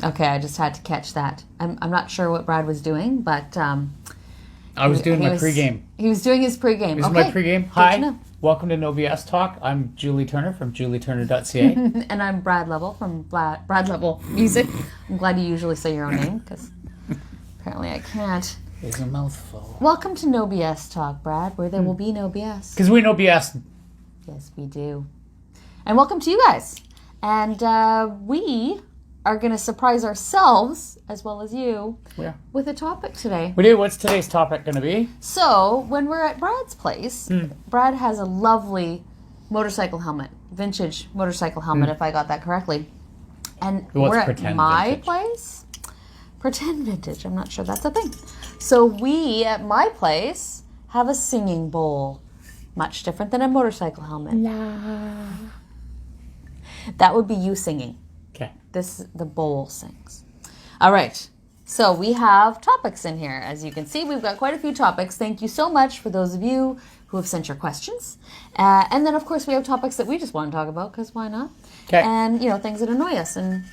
Okay, I just had to catch that. I'm not sure what Brad was doing, but I was doing my pregame. He was doing his pregame. This is my pregame. Hi, welcome to NoBS Talk. I'm JulieTurner from JulieTurner.ca. And I'm BradLovell from BradLovell Music. I'm glad you usually say your own name, because apparently I can't. It's a mouthful. Welcome to NoBS Talk, Brad, where there will be no BS. Because we know BS. Yes, we do. And welcome to you guys. And we are going to surprise ourselves, as well as you, with a topic today. We do. What's today's topic going to be? So, when we're at Brad's place, Brad has a lovely motorcycle helmet, vintage motorcycle helmet, if I got that correctly. And we're at my place. Pretend vintage. I'm not sure that's a thing. So we, at my place, have a singing bowl. Much different than a motorcycle helmet. La. That would be you singing. Okay. The bowl sings. All right. So we have topics in here. As you can see, we've got quite a few topics. Thank you so much for those of you who have sent your questions. And then, of course, we have topics that we just want to talk about, because why not? Okay. And, things that annoy us and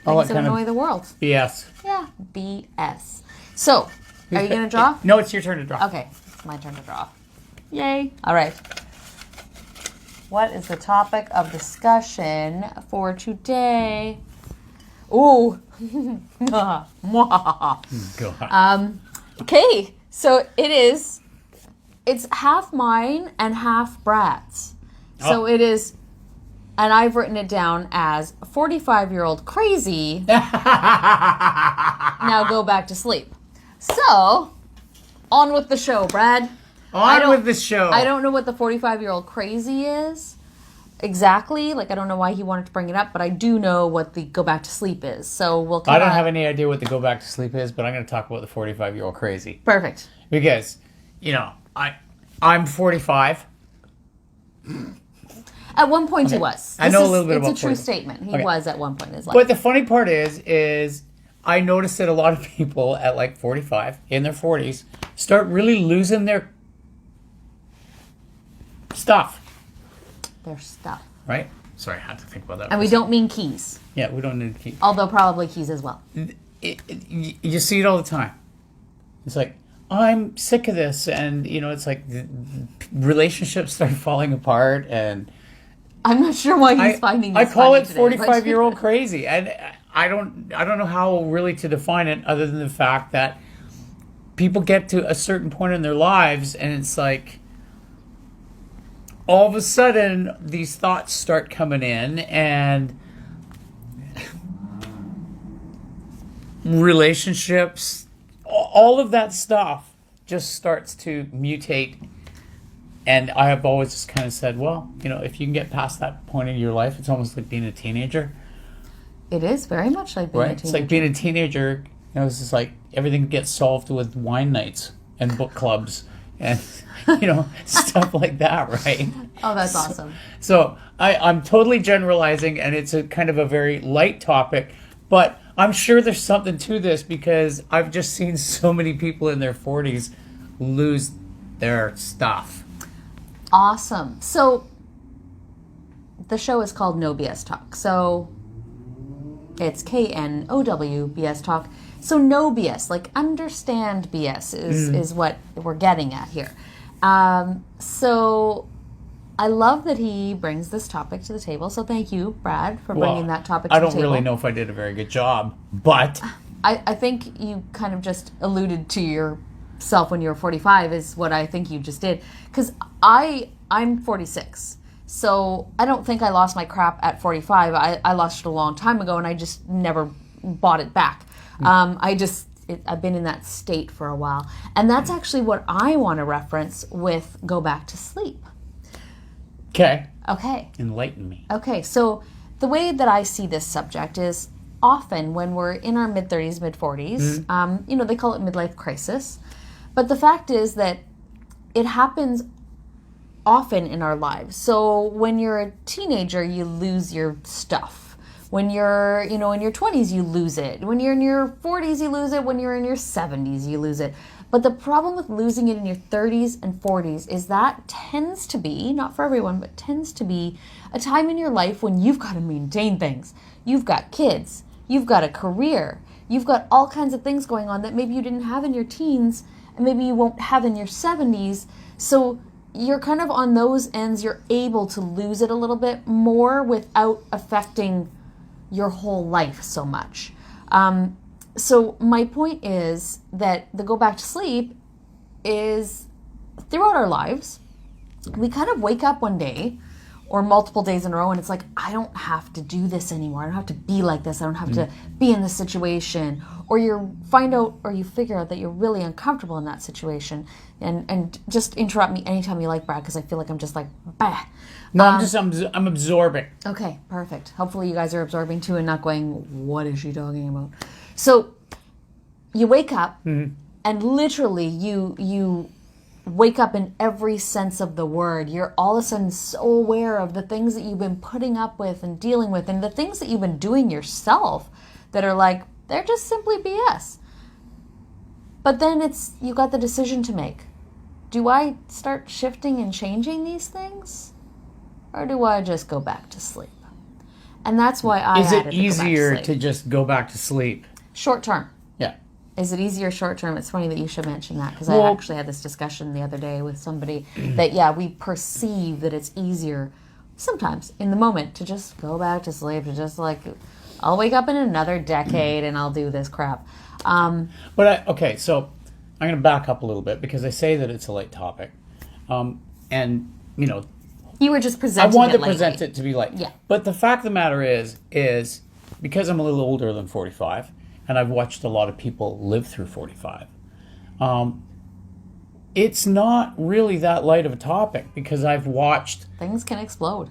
things that annoy the world. BS. Yeah, BS. So, are you going to draw? No, it's your turn to draw. Okay, it's my turn to draw. Yay. All right. What is the topic of discussion for today? Ooh. God. Okay, so it's half mine and half Brad's. So it is, and I've written it down as 45-year-old crazy. Now go back to sleep. So, on with the show, Brad. On with the show. I don't know what the 45-year-old crazy is exactly. I don't know why he wanted to bring it up, but I do know what the go back to sleep is. So we'll I don't have any idea what the go back to sleep is, but I'm going to talk about the 45-year-old crazy. Perfect. Because, I'm 45. At one point he was. I know a little bit about 45. It's a true statement. He was at one point in his life. But the funny part is I noticed that a lot of people at 45, in their 40s, start really losing their stuff. Their stuff. Right? Sorry, I had to think about that. And we don't mean keys. Yeah, we don't need keys. Although probably keys as well. You see it all the time. It's like, I'm sick of this. And, it's like relationships start falling apart. And I'm not sure why he's finding this I call it today, 45-year-old crazy. And I don't know how really to define it other than the fact that people get to a certain point in their lives and it's like, all of a sudden, these thoughts start coming in, and relationships, all of that stuff just starts to mutate. And I have always just kind of said, well, if you can get past that point in your life, it's almost like being a teenager. It is very much like being a teenager. It's like being a teenager. It's just like everything gets solved with wine nights and book clubs. And, stuff like that, right? Oh, that's awesome. So I'm totally generalizing, and it's a kind of a very light topic, but I'm sure there's something to this because I've just seen so many people in their 40s lose their stuff. Awesome. So the show is called No BS Talk. So it's KNOW BS Talk. So no BS, understand BS is what we're getting at here. So I love that he brings this topic to the table. So thank you, Brad, for bringing that topic to the table. I don't really know if I did a very good job, but I think you kind of just alluded to yourself when you were 45 is what I think you just did. Because I'm 46. So I don't think I lost my crap at 45. I lost it a long time ago, and I just never bought it back. I've been in that state for a while. And that's actually what I want to reference with go back to sleep. Okay. Enlighten me. Okay, so the way that I see this subject is often when we're in our mid-30s, mid-40s, they call it midlife crisis. But the fact is that it happens often in our lives. So when you're a teenager, you lose your stuff. When you're, in your 20s, you lose it. When you're in your 40s, you lose it. When you're in your 70s, you lose it. But the problem with losing it in your 30s and 40s is that tends to be, not for everyone, but tends to be a time in your life when you've got to maintain things. You've got kids. You've got a career. You've got all kinds of things going on that maybe you didn't have in your teens and maybe you won't have in your 70s. So you're kind of on those ends. You're able to lose it a little bit more without affecting your whole life so much. So my point is that the go back to sleep is throughout our lives, we kind of wake up one day or multiple days in a row and it's like, I don't have to do this anymore. I don't have to be like this. I don't have to be in this situation. Or you figure out that you're really uncomfortable in that situation. And just interrupt me anytime you like, Brad, because I feel like I'm just like, bah. No, I'm absorbing. Okay, perfect. Hopefully you guys are absorbing too and not going, what is she talking about? So you wake up and literally you wake up in every sense of the word. You're all of a sudden so aware of the things that you've been putting up with and dealing with and the things that you've been doing yourself that are like, they're just simply BS. But then you got the decision to make. Do I start shifting and changing these things? Or do I just go back to sleep? And that's why I Is it added the go back to easier sleep. to just go back to sleep? Short term. Yeah. Is it easier short term? It's funny that you should mention that because I actually had this discussion the other day with somebody that, we perceive that it's easier sometimes in the moment to just go back to sleep, to just like, I'll wake up in another decade and I'll do this crap. So I'm going to back up a little bit because I say that it's a light topic. And, You were just I presenting wanted it to present it to be light. Yeah. But the fact of the matter is because I'm a little older than 45, and I've watched a lot of people live through 45, it's not really that light of a topic because I've watched Things can explode.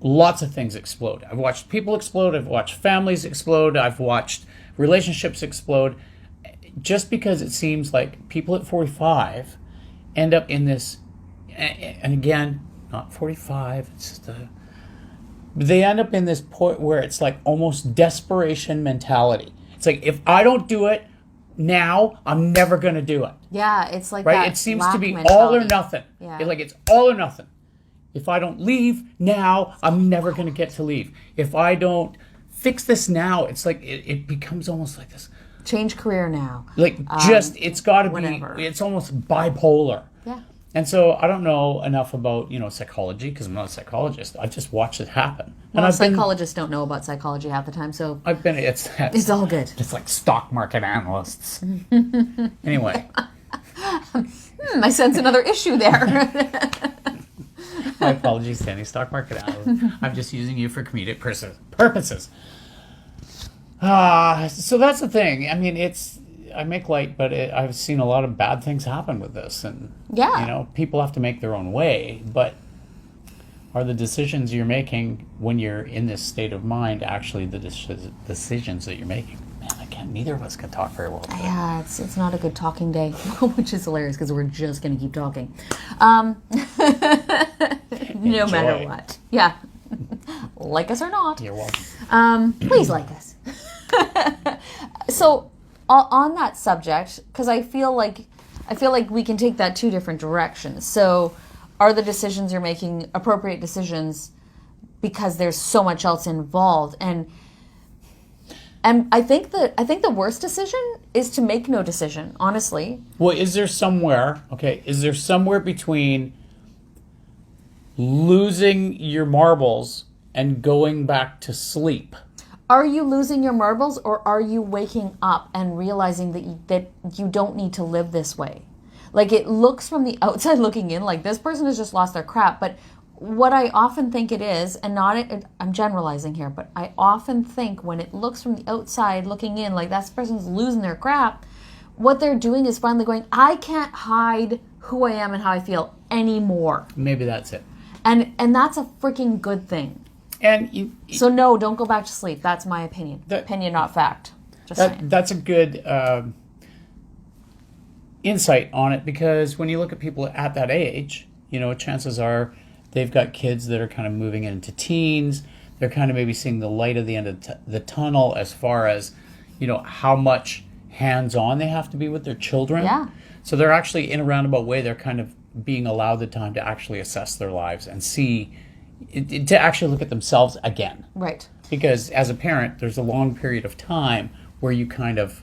lots of things explode. I've watched people explode. I've watched families explode. I've watched relationships explode. Just because it seems like people at 45 end up in this, and again, not 45, it's just they end up in this point where it's like almost desperation mentality. It's like, if I don't do it now, I'm never going to do it. Yeah, it's like Right? that It seems lack to be mentality. all or nothing. Yeah. It's all or nothing. If I don't leave now, I'm never going to get to leave. If I don't fix this now, it's like it becomes almost like this. Change career now. It's got to whatever. be, it's almost bipolar. Yeah. And so I don't know enough about, psychology because I'm not a psychologist. I just watched it happen. Well, and psychologists don't know about psychology half the time, so it's all good. It's like stock market analysts. Anyway. I sense another issue there. My apologies to any stock market analyst. I'm just using you for comedic purposes. So that's the thing. I mean, I make light, but I've seen a lot of bad things happen with this. And, Yeah. People have to make their own way. But are the decisions you're making when you're in this state of mind actually the decisions that you're making? Man, neither of us can talk very well today. Yeah, it's not a good talking day, which is hilarious because we're just going to keep talking. No matter what. Yeah. Like us or not. You're welcome. Please like us. So on that subject, because I feel like we can take that two different directions. So are the decisions you're making appropriate decisions because there's so much else involved? And I think the worst decision is to make no decision, honestly. Well, is there somewhere between losing your marbles and going back to sleep? Are you losing your marbles, or are you waking up and realizing that you don't need to live this way? Like, it looks from the outside looking in like this person has just lost their crap, but what I often think it is, and I'm generalizing here, but I often think when it looks from the outside looking in like that person's losing their crap, what they're doing is finally going, I can't hide who I am and how I feel anymore. Maybe that's it. And that's a freaking good thing. And So no, don't go back to sleep. That's my opinion. Opinion, not fact. Just saying. that's a good insight on it, because when you look at people at that age, chances are they've got kids that are kind of moving into teens. They're kind of maybe seeing the light at the end of the tunnel as far as, how much hands-on they have to be with their children. Yeah. So they're actually, in a roundabout way, they're kind of being allowed the time to actually assess their lives and see, to actually look at themselves again. Right. Because as a parent, there's a long period of time where you kind of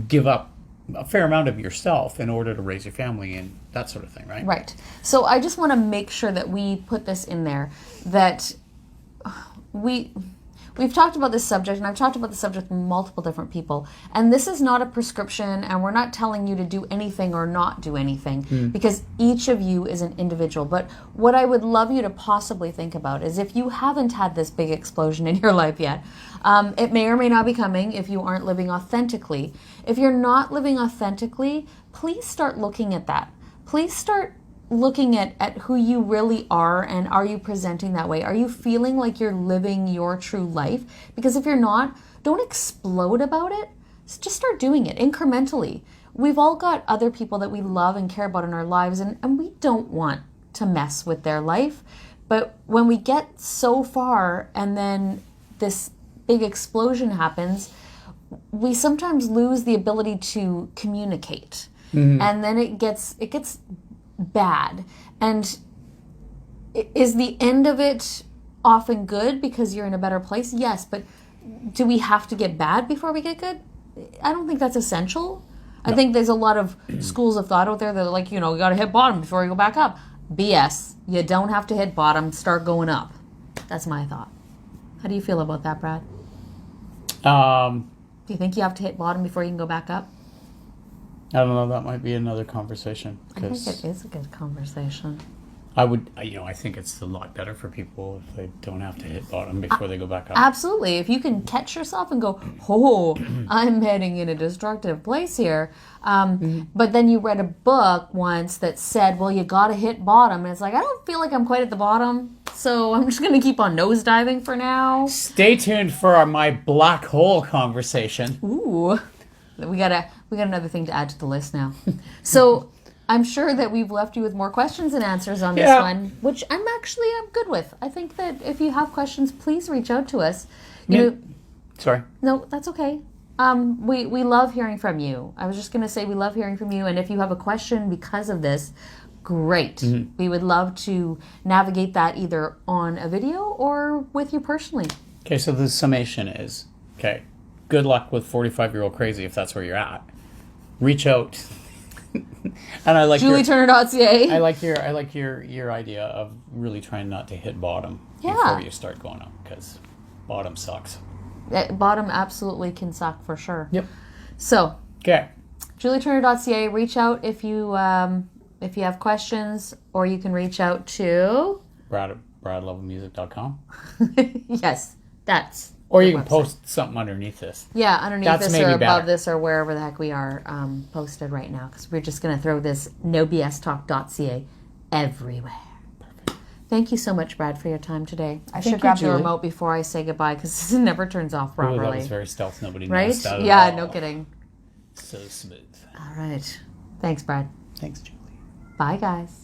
give up a fair amount of yourself in order to raise your family and that sort of thing, right? Right. So I just want to make sure that we put this in there, that we've talked about this subject, and I've talked about the subject with multiple different people, and this is not a prescription, and we're not telling you to do anything or not do anything, because each of you is an individual. But what I would love you to possibly think about is, if you haven't had this big explosion in your life yet, it may or may not be coming if you aren't living authentically. If you're not living authentically, please start looking at that. Please start looking at who you really are, and are you presenting that way? Are you feeling like you're living your true life? Because if you're not, don't explode about it. Just start doing it incrementally. We've all got other people that we love and care about in our lives, and we don't want to mess with their life. But when we get so far and then this big explosion happens, we sometimes lose the ability to communicate. And then it gets bad. And is the end of it often good because you're in a better place? Yes, but do we have to get bad before we get good? I don't think that's essential. No. I think there's a lot of schools of thought out there that are like, you got to hit bottom before you go back up. BS. You don't have to hit bottom, start going up. That's my thought. How do you feel about that, Brad? Do you think you have to hit bottom before you can go back up? I don't know. That might be another conversation. I think it is a good conversation. I think it's a lot better for people if they don't have to hit bottom before they go back up. Absolutely. If you can catch yourself and go, I'm heading in a destructive place here. But then you read a book once that said, well, you got to hit bottom. And it's like, I don't feel like I'm quite at the bottom, so I'm just going to keep on nosediving for now. Stay tuned for my black hole conversation. Ooh. We got another thing to add to the list now. So I'm sure that we've left you with more questions and answers on this one, which I'm good with. I think that if you have questions, please reach out to us. Sorry. No, that's okay. We love hearing from you. I was just going to say we love hearing from you, and if you have a question because of this, great. We would love to navigate that either on a video or with you personally. Okay, so the summation is, good luck with 45-year-old crazy if that's where you're at. Reach out. And I like JulieTurner.ca. I like your idea of really trying not to hit bottom before you start going up, because bottom sucks. Bottom absolutely can suck for sure. Yep. So, JulieTurner.ca. Reach out if you have questions, or you can reach out to BradLovellmusic.com. Yes, that's. Or you can post something underneath this. Yeah, underneath this or above this or wherever the heck we are posted right now, because we're just going to throw this knowbstalk.ca everywhere. Perfect. Thank you so much, Brad, for your time today. I should grab the remote before I say goodbye, because it never turns off properly. That was very stealth. Nobody right? noticed that Yeah, at all. no kidding. So smooth. All right. Thanks, Brad. Thanks, Julie. Bye, guys.